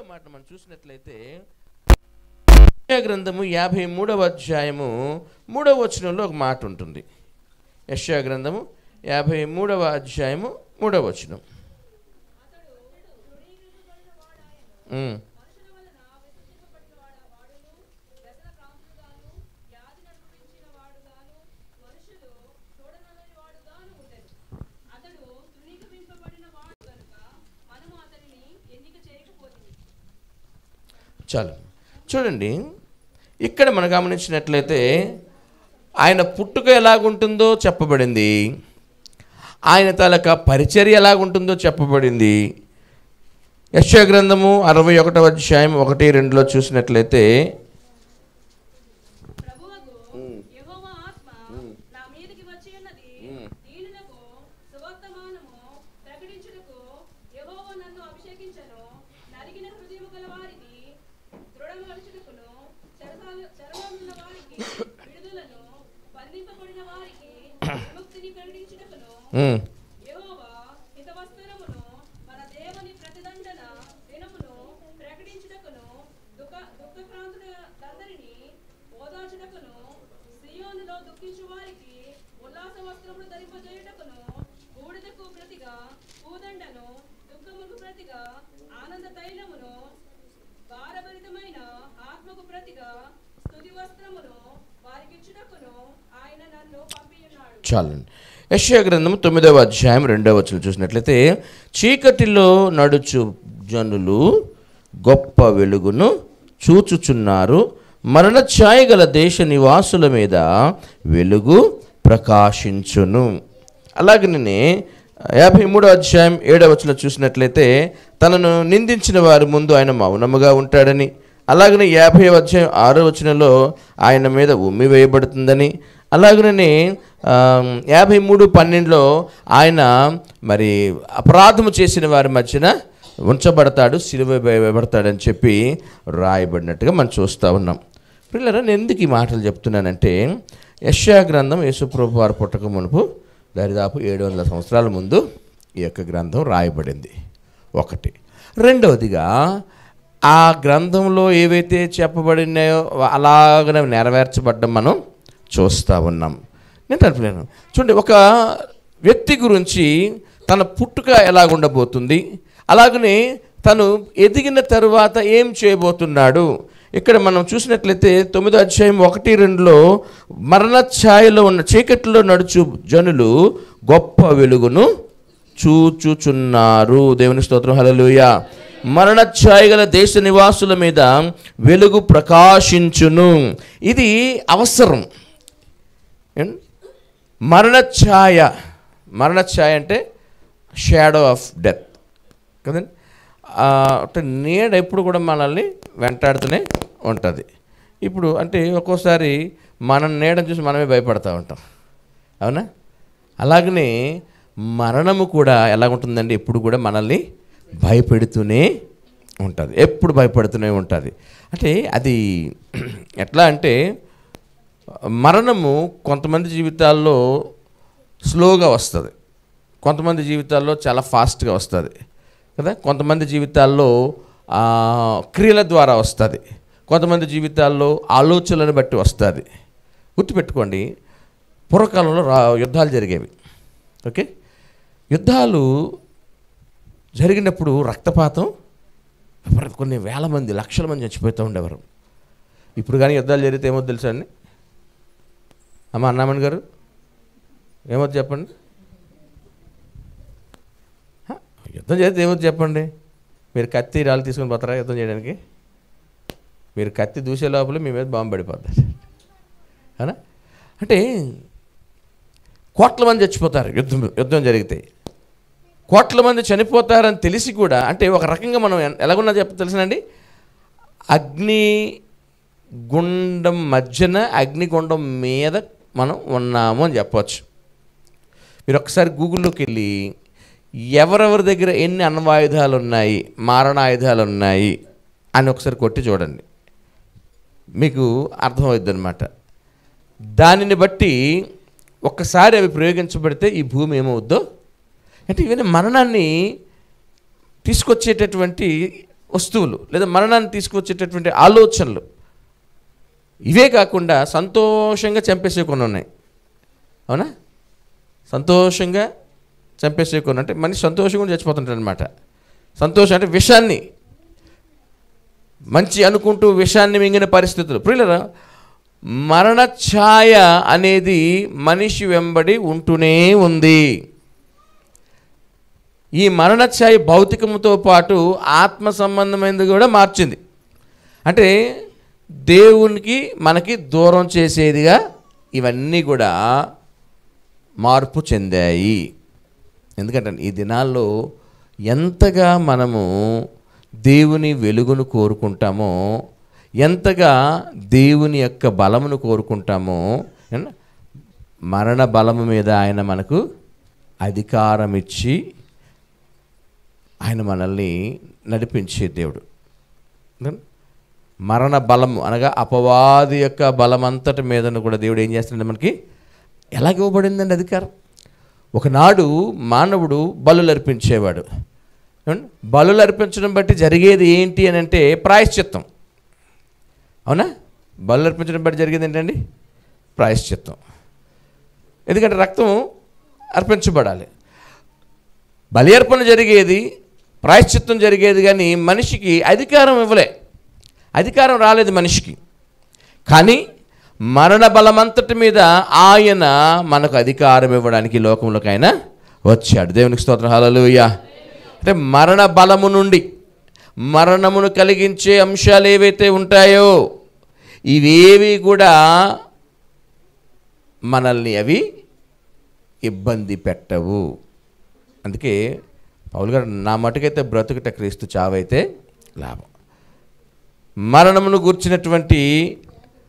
రెండో మాట మనం చూసినట్లయితే యెషయా గ్రంథము 53వ అధ్యాయము 3వ వచనంలో ఒక మాట ఉంటుంది. యెషయా గ్రంథము 53వ అధ్యాయము 3వ వచనం. చాలు చూడండి, ఇక్కడ మనం గమనించినట్లయితే ఆయన పుట్టుక ఎలాగుంటుందో చెప్పబడింది, ఆయన తాలూకా పరిచర్య ఎలాగుంటుందో చెప్పబడింది. యెషయా గ్రంథము 61వ అధ్యాయం 1-2లో చూసినట్లయితే చాలండి. యెషయా గ్రంథము 9వ అధ్యాయం 2వ వచనం చూసినట్లయితే చీకటిలో నడుచు జనులు గొప్ప వెలుగును చూచుచున్నారు, మరణ ఛాయ గల దేశ నివాసుల మీద వెలుగు ప్రకాశించును. అలాగనే 53వ అధ్యాయం 7వ వచనం చూసినట్లయితే తనను నిందించిన వారి ముందు ఆయన మౌనముగా ఉంటాడని, అలాగనే 50వ అధ్యాయం 6వ వచనంలో ఆయన మీద ఉమ్మి వేయబడుతుందని, అలాగనే 53:12లో ఆయన మరి అపరాధము చేసిన వారి మధ్యన ఉంచబడతాడు, సిలువ వేయబడతాడని చెప్పి రాయబడినట్టుగా మనం చూస్తూ ఉన్నాం. పిల్లరా, నేను ఎందుకు ఈ మాటలు చెప్తున్నానంటే యెషయా గ్రంథం యేసుప్రభు వారు పుట్టక మునుపు దరిదాపు 700 సంవత్సరాల ముందు ఈ యొక్క గ్రంథం రాయబడింది. ఒకటి. రెండవదిగా ఆ గ్రంథంలో ఏవైతే చెప్పబడినాయో అలాగనే నెరవేర్చబడ్డం మనం చూస్తూ ఉన్నాం. నేను అనుకున్నాను, చూడండి, ఒక వ్యక్తి గురించి తన పుట్టుక ఎలాగుండబోతుంది, అలాగనే తను ఎదిగిన తరువాత ఏం చేయబోతున్నాడు. ఇక్కడ మనం చూసినట్లయితే 9వ అధ్యాయం 1-2లో మరణ ఛాయలో ఉన్న చీకటిలో నడుచు జనులు గొప్ప వెలుగును చూచుచున్నారు. దేవుని స్తోత్రం, హల్లెలూయా. మరణ ఛాయ గల దేశ నివాసుల మీద వెలుగు ప్రకాశించును. ఇది అవసరం. మరణఛాయ అంటే షాడో ఆఫ్ డెత్ కదండి. అంటే నీడ ఎప్పుడు కూడా మనల్ని వెంటాడుతూనే ఉంటుంది. ఇప్పుడు అంటే ఒక్కోసారి మన నీడను చూసి మనమే భయపడతా ఉంటాం, అవునా? అలాగనే మరణము కూడా ఎలాగుంటుందండి, ఎప్పుడు కూడా మనల్ని భయపెడుతూనే ఉంటుంది, ఎప్పుడు భయపడుతూనే ఉంటుంది. అంటే అది ఎట్లా అంటే మరణము కొంతమంది జీవితాల్లో స్లోగా వస్తుంది, కొంతమంది జీవితాల్లో చాలా ఫాస్ట్గా వస్తుంది కదా. కొంతమంది జీవితాల్లో క్రియల ద్వారా వస్తుంది, కొంతమంది జీవితాల్లో ఆలోచనలను బట్టి వస్తుంది. గుర్తుపెట్టుకోండి, పూర్వకాలంలో యుద్ధాలు జరిగేవి. ఓకే, యుద్ధాలు జరిగినప్పుడు రక్తపాతం కొన్ని వేల మంది, లక్షల మంది చచ్చిపోతూ ఉండేవారు. ఇప్పుడు కానీ యుద్ధాలు జరిగితే ఏమో తెలుసా అండి? అమ్మ అన్నామణి గారు ఏమవుతుంది చెప్పండి? యుద్ధం చేస్తే ఏమవుతుంది చెప్పండి? మీరు కత్తి రాళ్ళు తీసుకొని పోతారా యుద్ధం చేయడానికి? మీరు కత్తి దూసే లోపల మీ మీద బాంబు పడిపోతారు, అవునా? అంటే కోట్ల మంది చచ్చిపోతారు యుద్ధం జరిగితే. కోట్ల మంది చనిపోతారని తెలిసి కూడా, అంటే ఒక రకంగా మనం ఎలాగున్నా తెలుసునండి, అగ్నిగుండం మధ్యన అగ్నిగుండం మీద మనం ఉన్నాము అని చెప్పవచ్చు. మీరు ఒకసారి గూగుల్లోకి వెళ్ళి ఎవరెవరి దగ్గర ఎన్ని అణ్వాయుధాలు ఉన్నాయి, మారణాయుధాలు ఉన్నాయి అని ఒకసారి కొట్టి చూడండి, మీకు అర్థమవుతుంది అన్నమాట. దానిని బట్టి ఒక్కసారి అవి ప్రయోగించబడితే ఈ భూమి ఏమవుద్దో, అంటే ఇవన్నీ మరణాన్ని తీసుకొచ్చేటటువంటి వస్తువులు లేదా మరణాన్ని తీసుకొచ్చేటటువంటి ఆలోచనలు, ఇవే కాకుండా సంతోషంగా చంపేసే కొన్ని ఉన్నాయి. అవునా? సంతోషంగా చంపేసే కొన్ని అంటే మనిషి సంతోషంగా చచ్చిపోతుంటాడు అనమాట. సంతోషం అంటే విషాన్ని మంచి అనుకుంటూ విషాన్ని మింగిన పరిస్థితులు. ప్రియులారా, మరణ ఛాయ అనేది మనిషి వెంబడి ఉంటూనే ఉంది. ఈ మరణ ఛాయ భౌతికంతో పాటు ఆత్మ సంబంధమైనది కూడా మార్చింది. అంటే దేవునికి మనకి దూరం చేసేదిగా ఇవన్నీ కూడా మార్పు చెందాయి. ఎందుకంటే ఈ దినాల్లో ఎంతగా మనము దేవుని వెలుగును కోరుకుంటామో, ఎంతగా దేవుని యొక్క బలమును కోరుకుంటామో, మరణ బలము మీద ఆయన మనకు అధికారం ఇచ్చి ఆయన మనల్ని నడిపించే దేవుడు. మరణ బలము అనగా అపవాది యొక్క బలమంతటి మీదను కూడా దేవుడు ఏం చేస్తున్నాడు, మనకి ఎలాగ ఇవ్వబడిందండి అధికారం. ఒకనాడు మానవుడు బలులు అర్పించేవాడు. బలులు అర్పించడం బట్టి జరిగేది ఏంటి అని అంటే ప్రాయశ్చిత్తం. అవునా? బలులు అర్పించడం బట్టి జరిగేది ఏంటండి? ప్రాయశ్చిత్తం. ఎందుకంటే రక్తం అర్పించబడాలి. బలి అర్పణ జరిగేది, ప్రాయశ్చిత్తం జరిగేది, కానీ మనిషికి అధికారం ఇవ్వలే. అధికారం రాలేదు మనిషికి. కానీ మరణ బలమంతటి మీద ఆయన మనకు అధికారం ఇవ్వడానికి లోకంలోకి ఆయన వచ్చాడు. దేవునికి స్తోత్రం, హల్లెలూయా. అంటే మరణ బలము నుండి, మరణమును కలిగించే అంశాలు ఏవైతే ఉంటాయో ఇవేవి కూడా మనల్ని అవి ఇబ్బంది పెట్టవు. అందుకే పౌలు గారు, నా మటుకైతే బ్రతుకుట క్రీస్తు, చావైతే లాభం. మరణమును గూర్చినటువంటి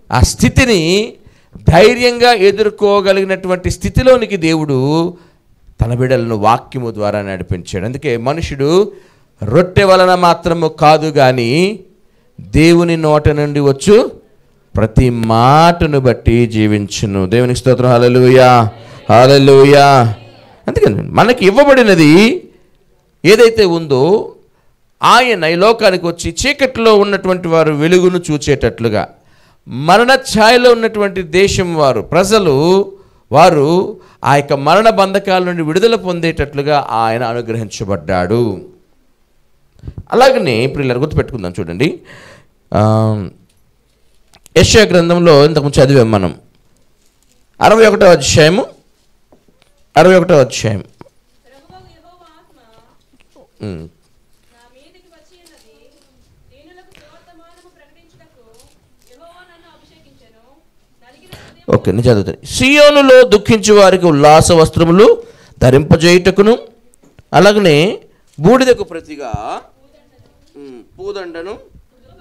ఆ స్థితిని ధైర్యంగా ఎదుర్కోగలిగినటువంటి స్థితిలోనికి దేవుడు తన బిడ్డలను వాక్యము ద్వారా నడిపించాడు. అందుకే మనుషుడు రొట్టె వలన మాత్రము కాదు కానీ దేవుని నోట నుండి వచ్చు ప్రతి మాటను బట్టి జీవించును. దేవునికి స్తోత్రం, హల్లెలూయా, హల్లెలూయా. అందుకని మనకి ఇవ్వబడినది ఏదైతే ఉందో ఆయన ఈ లోకానికి వచ్చి చీకట్లో ఉన్నటువంటి వారు వెలుగును చూచేటట్లుగా, మరణ ఛాయలో ఉన్నటువంటి దేశం వారు, ప్రజలు వారు ఆ యొక్క మరణ బంధకాల నుండి విడుదల పొందేటట్లుగా ఆయన అనుగ్రహించబడ్డాడు. అలాగనే ఇప్పుడు గుర్తుపెట్టుకుందాం. చూడండి, యెషయా గ్రంథంలో ఇంతకుముందు చదివాం మనం 61వ అధ్యాయము. ఓకే, నేను చదువుతాను. సియోనులో దుఃఖించు వారికి ఉల్లాస వస్త్రములు ధరింపజేయుటకును, అలాగనే బూడిదకు ప్రతిగా పూదండను,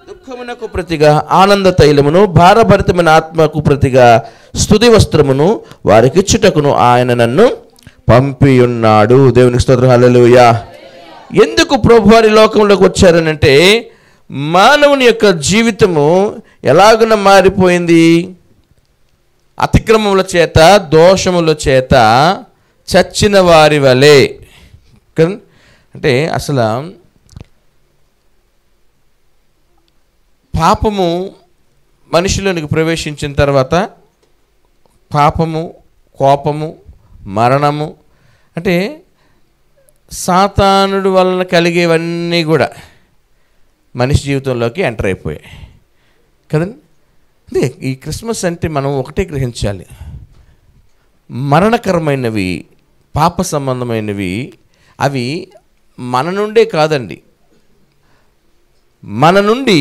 దుఃఖమునకు ప్రతిగా ఆనంద తైలమును, భారభరితమైన ఆత్మకు ప్రతిగా స్తుతి వస్త్రమును వారికి ఇచ్చుటకును ఆయన నన్ను పంపి ఉన్నాడు. దేవునికి స్తోత్రం, హల్లెలూయా. ఎందుకు ప్రభువారి లోకంలోకి వచ్చారనంటే మానవుని యొక్క జీవితము ఎలాగున మారిపోయింది? అతిక్రమముల చేత, దోషముల చేత చచ్చిన వారి వలె. అంటే అసలు పాపము మనిషిలోనికి ప్రవేశించిన తర్వాత పాపము, కోపము, మరణము, అంటే సాతానుడు వలన కలిగేవన్నీ కూడా మనిషి జీవితంలోకి ఎంటర్ అయిపోయాయి కదండి. అదే ఈ క్రిస్మస్ అంటే మనం ఒకటే గ్రహించాలి, మరణకరమైనవి, పాప సంబంధమైనవి అవి మన నుండే కాదండి. మన నుండి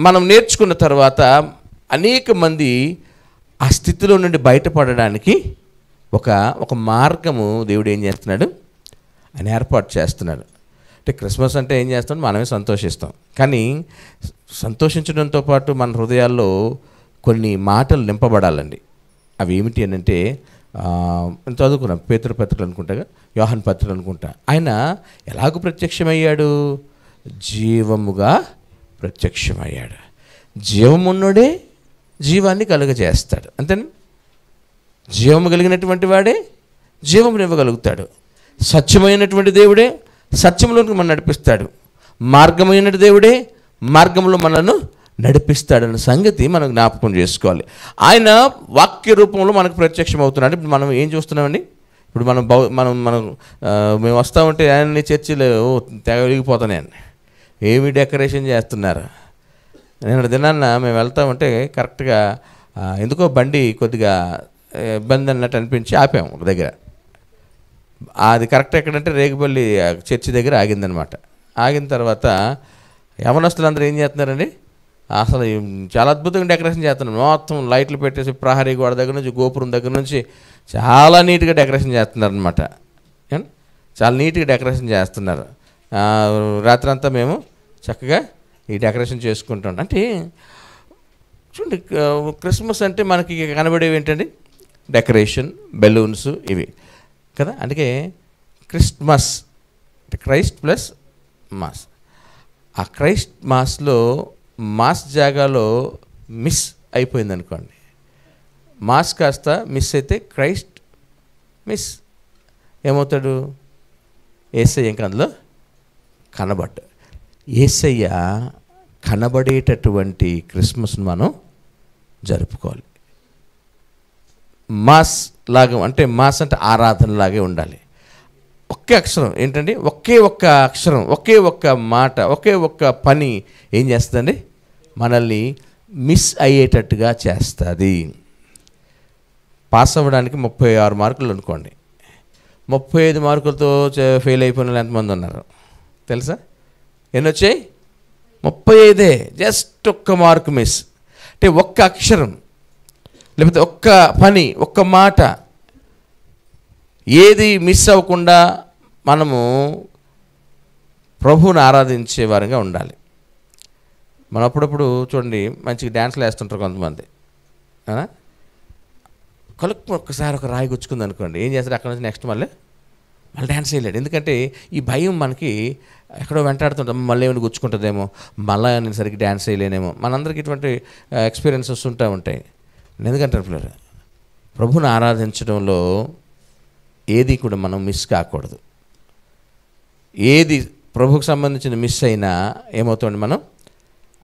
మనం నేర్చుకున్న తర్వాత అనేక మంది ఆ స్థితిలో నుండి బయటపడడానికి ఒక మార్గము దేవుడు ఏం చేస్తున్నాడు, ఆయన ఏర్పాటు చేస్తున్నాడు. అంటే క్రిస్మస్ అంటే ఏం చేస్తాం, మనమే సంతోషిస్తాం. కానీ సంతోషించడంతో పాటు మన హృదయాల్లో కొన్ని మాటలు నింపబడాలండి. అవి ఏమిటి అని అంటే చదువుకున్నాం, పేతురు పత్రికలు అనుకుంటా, యోహాను పత్రికలు అనుకుంటా. ఆయన ఎలాగూ ప్రత్యక్షమయ్యాడు? జీవముగా ప్రత్యక్షమయ్యాడు. జీవమున్నోడే జీవాన్ని కలుగజేస్తాడు. అంతేనా? జీవము కలిగినటువంటి వాడే జీవమునివ్వగలుగుతాడు. సత్యమైనటువంటి దేవుడే సత్యంలోకి మనం నడిపిస్తాడు. మార్గమైన దేవుడే, మార్గంలో మనల్ని నడిపిస్తాడన్న సంగతి మనం జ్ఞాపకం చేసుకోవాలి. ఆయన వాక్య రూపంలో మనకు ప్రత్యక్షం అవుతున్నాడు. ఇప్పుడు మనం ఏం చూస్తున్నామండి? ఇప్పుడు మనం మేము వస్తూ ఉంటే అన్ని చర్చిలు తెగ వెలిగిపోతున్నాయండి. ఏమి డెకరేషన్ చేస్తున్నారు. నేను దినాన్న మేము వెళ్తా ఉంటే కరెక్ట్గా ఎందుకో బండి కొద్దిగా ఇబ్బంది అన్నట్టు అనిపించి ఆపాము ఒక దగ్గర. అది కరెక్ట్ ఎక్కడంటే రేగుపల్లి చర్చి దగ్గర ఆగిందనమాట. ఆగిన తర్వాత యవనస్తులందరూ ఏం చేస్తున్నారండి, అసలు చాలా అద్భుతంగా డెకరేషన్ చేస్తున్నారు. మొత్తం లైట్లు పెట్టేసి ప్రహరీ గోడ దగ్గర నుంచి, గోపురం దగ్గర నుంచి చాలా నీట్గా డెకరేషన్ చేస్తున్నారు అనమాట. చాలా నీట్గా డెకరేషన్ చేస్తున్నారు. రాత్రి అంతా మేము చక్కగా ఈ డెకరేషన్ చేసుకుంటాం. అంటే చూడండి, క్రిస్మస్ అంటే మనకి కనబడేవి ఏంటండి? డెకరేషన్, బెలూన్స్, ఇవి కదా. అందుకే క్రిస్మస్ అంటే క్రైస్ట్ ప్లస్ మాస్. ఆ క్రైస్ట్ మాస్లో మాస్ జాగాలో మిస్ అయిపోయింది అనుకోండి. మాస్ కాస్త మిస్ అయితే క్రైస్ట్ మిస్ ఏమవుతాడు? యేసయ్య ఇంకా అందులో కనబడ్డు. యేసయ్య కనబడేటటువంటి క్రిస్మస్ను మనం జరుపుకోవాలి. మాస్ లాగా అంటే మాస్ అంటే ఆరాధన లాగే ఉండాలి. ఒకే అక్షరం ఏంటండి? ఒకే ఒక్క అక్షరం, ఒకే ఒక్క మాట, ఒకే ఒక్క పని ఏం చేస్తుందండి? మనల్ని మిస్ అయ్యేటట్టుగా చేస్తుంది. పాస్ అవ్వడానికి 36 మార్కులు అనుకోండి. 35 మార్కులతో ఫెయిల్ అయిపోయిన వాళ్ళు ఎంతమంది ఉన్నారు తెలుసా? ఎన్ని వచ్చాయి? 35. జస్ట్ ఒక్క మార్కు మిస్. అంటే ఒక్క అక్షరం, లేకపోతే ఒక్క పని, ఒక్క మాట, ఏది మిస్ అవ్వకుండా మనము ప్రభువుని ఆరాధించే వారంగా ఉండాలి. మనం అప్పుడప్పుడు చూడండి మంచిగా డ్యాన్స్లు వేస్తుంటారు కొంతమంది. కలుపు ఒక్కసారి ఒక రాయి గుచ్చుకుంది అనుకోండి, ఏం చేస్తారు? అక్కడ నుంచి నెక్స్ట్ మళ్ళీ డ్యాన్స్ వేయలేడు. ఎందుకంటే ఈ భయం మనకి ఎక్కడో వెంటాడుతుంటాం. మళ్ళీ ఏమైనా గుచ్చుకుంటుందేమో, మళ్ళీ నేను సరిగ్గా డ్యాన్స్ వేయలేనేమో. మనందరికీ ఇటువంటి ఎక్స్పీరియన్సెస్ ఉంటాయి. ఎందుకంటే ప్రభుని ఆరాధించడంలో ఏది కూడా మనం మిస్ కాకూడదు. ఏది ప్రభుకు సంబంధించిన మిస్ అయినా ఏమవుతుంది? మనం